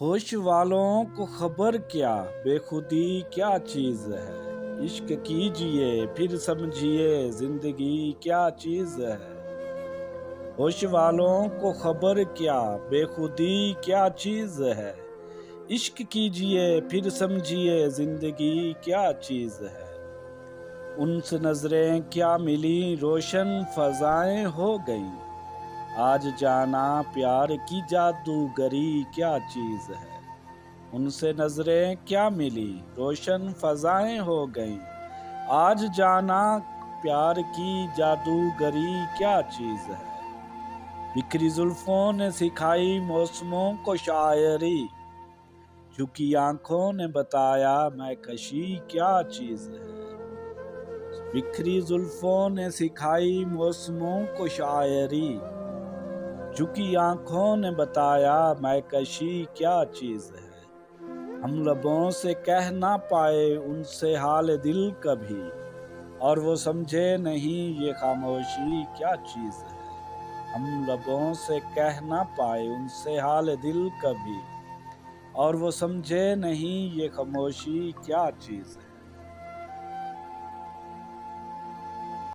ہوش والوں کو خبر کیا بےخودی کیا چیز ہے، عشق کیجئے پھر سمجھیے زندگی کیا چیز ہے۔ ہوش والوں کو خبر کیا بےخودی کیا چیز ہے، عشق کیجئے پھر سمجھیے زندگی کیا چیز ہے۔ ان سے نظریں کیا ملی روشن فضائیں ہو گئیں، آج جانا پیار کی جادوگری کیا چیز ہے۔ ان سے نظریں کیا ملی روشن فضائیں ہو گئیں، آج جانا پیار کی جادوگری کیا چیز ہے۔ بکھری زلفوں نے سکھائی موسموں کو شاعری، جھکی آنکھوں نے بتایا میں کشی کیا چیز ہے۔ بکھری زلفوں نے سکھائی موسموں کو شاعری، جھکی آنکھوں نے بتایا میں کشی کیا چیز ہے۔ ہم لبوں سے کہہ نہ پائے ان سے حال دل کبھی، اور وہ سمجھے نہیں یہ خاموشی کیا چیز ہے۔ ہم لبوں سے کہہ نہ پائے ان سے حال دل کبھی، اور وہ سمجھے نہیں یہ خاموشی کیا چیز ہے۔